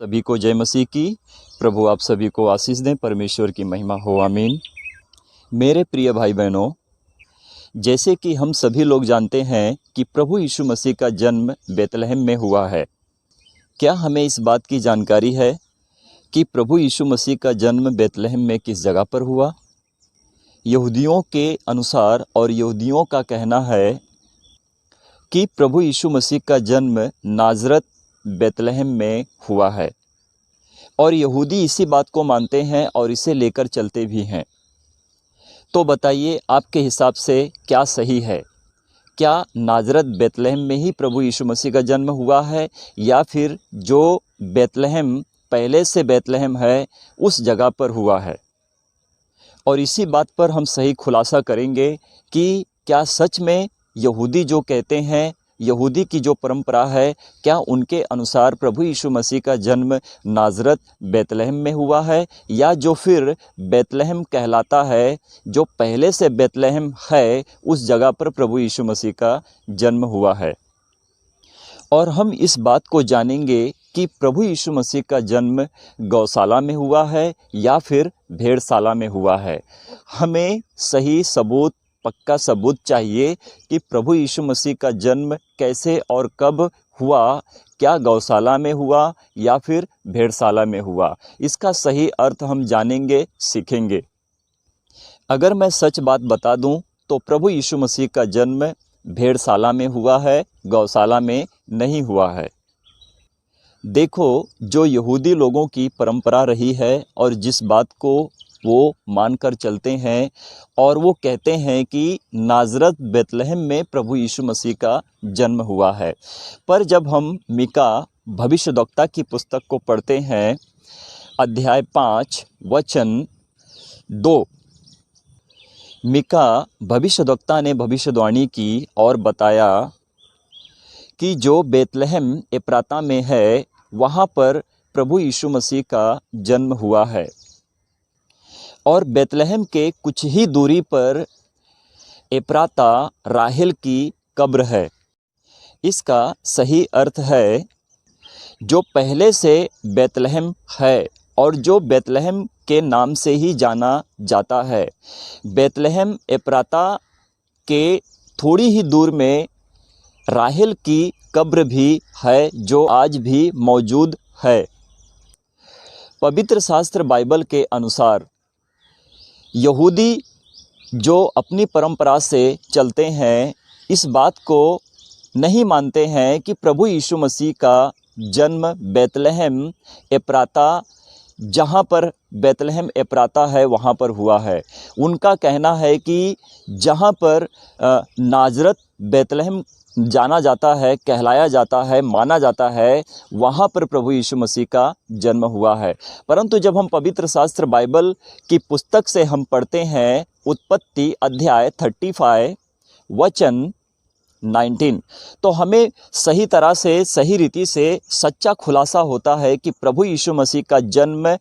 सभी को जय मसीह की। प्रभु आप सभी को आशीष दें, परमेश्वर की महिमा हो, आमीन। मेरे प्रिय भाई बहनों, जैसे कि हम सभी लोग जानते हैं कि प्रभु यीशु मसीह का जन्म बेतलहम में हुआ है। क्या हमें इस बात की जानकारी है कि प्रभु यीशु मसीह का जन्म बेतलहम में किस जगह पर हुआ? यहूदियों के अनुसार और यहूदियों का कहना है कि प्रभु यीशु मसीह का जन्म नाज़रत बेतलहम में हुआ है और यहूदी इसी बात को मानते हैं और इसे लेकर चलते भी हैं। तो बताइए, आपके हिसाब से क्या सही है? क्या नाज़रत बेतलहम में ही प्रभु यीशु मसीह का जन्म हुआ है या फिर जो बेतलहम पहले से बेतलहम है उस जगह पर हुआ है? और इसी बात पर हम सही खुलासा करेंगे कि क्या सच में यहूदी जो कहते हैं, यहूदी की जो परंपरा है, क्या उनके अनुसार प्रभु यीशु मसीह का जन्म नाज़रत बेतलहम में हुआ है, या जो फिर बेतलहम कहलाता है, जो पहले से बेतलहम है, उस जगह पर प्रभु यीशु मसीह का जन्म हुआ है? और हम इस बात को जानेंगे कि प्रभु यीशु मसीह का जन्म गौशाला में हुआ है या फिर भेड़शाला में हुआ है। हमें सही सबूत, पक्का सबूत चाहिए कि प्रभु यीशु मसीह का जन्म कैसे और कब हुआ, क्या गौशाला में हुआ या फिर भेड़शाला में हुआ। इसका सही अर्थ हम जानेंगे, सीखेंगे। अगर मैं सच बात बता दूं तो प्रभु यीशु मसीह का जन्म भेड़शाला में हुआ है, गौशाला में नहीं हुआ है। देखो, जो यहूदी लोगों की परंपरा रही है और जिस बात को वो मानकर चलते हैं, और वो कहते हैं कि नाज़रत बेतलहम में प्रभु यीशु मसीह का जन्म हुआ है। पर जब हम मीका भविष्यद्वक्ता की पुस्तक को पढ़ते हैं, अध्याय 5 वचन 2, मीका भविष्यद्वक्ता ने भविष्यवाणी की और बताया कि जो बेतलहम एप्राता में है, वहाँ पर प्रभु यीशु मसीह का जन्म हुआ है। और बेतलहम के कुछ ही दूरी पर एप्राता राहेल की कब्र है। इसका सही अर्थ है जो पहले से बेतलहम है और जो बेतलहम के नाम से ही जाना जाता है। बेतलहम एप्राता के थोड़ी ही दूर में राहेल की कब्र भी है, जो आज भी मौजूद है। पवित्र शास्त्र बाइबल के अनुसार यहूदी जो अपनी परंपरा से चलते हैं, इस बात को नहीं मानते हैं कि प्रभु यीशु मसीह का जन्म बेतलहम एप्राता, जहाँ पर बेतलहम एप्राता है, वहाँ पर हुआ है। उनका कहना है कि जहाँ पर नाज़रत बेतलहम जाना जाता है, कहलाया जाता है, माना जाता है, वहाँ पर प्रभु यीशु मसीह का जन्म हुआ है। परंतु जब हम पवित्र शास्त्र बाइबल की पुस्तक से हम पढ़ते हैं, उत्पत्ति अध्याय 35 वचन 19, तो हमें सही तरह से, सही रीति से सच्चा खुलासा होता है कि प्रभु यीशु मसीह का जन्म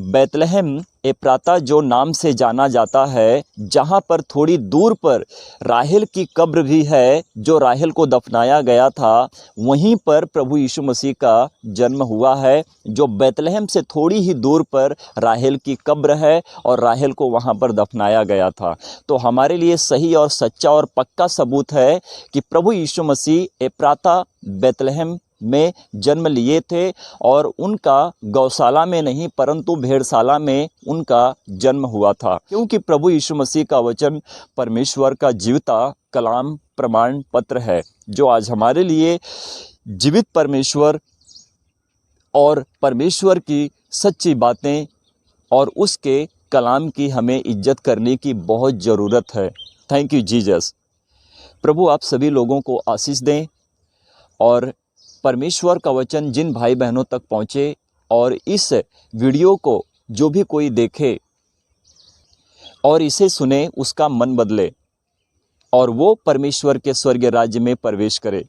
बेतलहम एप्राता, जो नाम से जाना जाता है, जहाँ पर थोड़ी दूर पर राहेल की कब्र भी है, जो राहेल को दफनाया गया था, वहीं पर प्रभु यीशु मसीह का जन्म हुआ है। जो बेतलहम से थोड़ी ही दूर पर राहेल की कब्र है और राहेल को वहाँ पर दफनाया गया था। तो हमारे लिए सही और सच्चा और पक्का सबूत है कि प्रभु यीशु मसीह एप्राता बेतलहम में जन्म लिए थे और उनका गौशाला में नहीं परंतु भेड़शाला में उनका जन्म हुआ था। क्योंकि प्रभु यीशु मसीह का वचन परमेश्वर का जीवता कलाम प्रमाण पत्र है, जो आज हमारे लिए जीवित परमेश्वर और परमेश्वर की सच्ची बातें और उसके कलाम की हमें इज्जत करने की बहुत ज़रूरत है। Thank you Jesus. प्रभु आप सभी लोगों को आशीष दें और परमेश्वर का वचन जिन भाई बहनों तक पहुँचे और इस वीडियो को जो भी कोई देखे और इसे सुने, उसका मन बदले और वो परमेश्वर के स्वर्गीय राज्य में प्रवेश करे।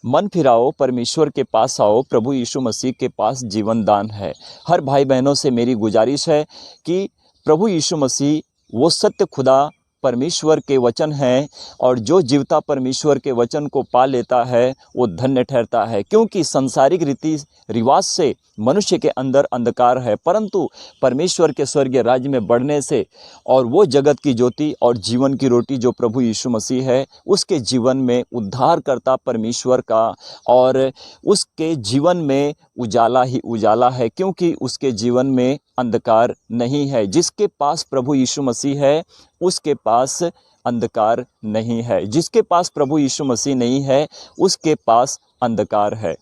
मन फिराओ, परमेश्वर के पास आओ, प्रभु यीशु मसीह के पास जीवन दान है। हर भाई बहनों से मेरी गुजारिश है कि प्रभु यीशु मसीह वो सत्य खुदा परमेश्वर के वचन हैं और जो जीवता परमेश्वर के वचन को पा लेता है वो धन्य ठहरता है। क्योंकि संसारिक रीति रिवाज से मनुष्य के अंदर अंधकार है, परंतु परमेश्वर के स्वर्गीय राज्य में बढ़ने से और वो जगत की ज्योति और जीवन की रोटी जो प्रभु यीशु मसीह है, उसके जीवन में उद्धार करता परमेश्वर का और उसके जीवन में उजाला ही उजाला है, क्योंकि उसके जीवन में अंधकार नहीं है। जिसके पास प्रभु यीशु मसीह है उसके पास अंधकार नहीं है। जिसके पास प्रभु यीशु मसीह नहीं है उसके पास अंधकार है।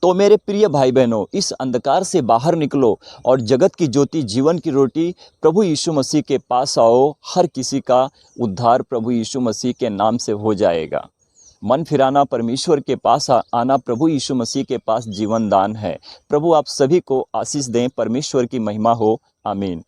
तो मेरे प्रिय भाई बहनों, इस अंधकार से बाहर निकलो और जगत की ज्योति जीवन की रोटी प्रभु यीशु मसीह के पास आओ। हर किसी का उद्धार प्रभु यीशु मसीह के नाम से हो जाएगा। मन फिराना, परमेश्वर के पास आना, प्रभु यीशु मसीह के पास जीवन दान है। प्रभु आप सभी को आशीष दें। परमेश्वर की महिमा हो। आमीन।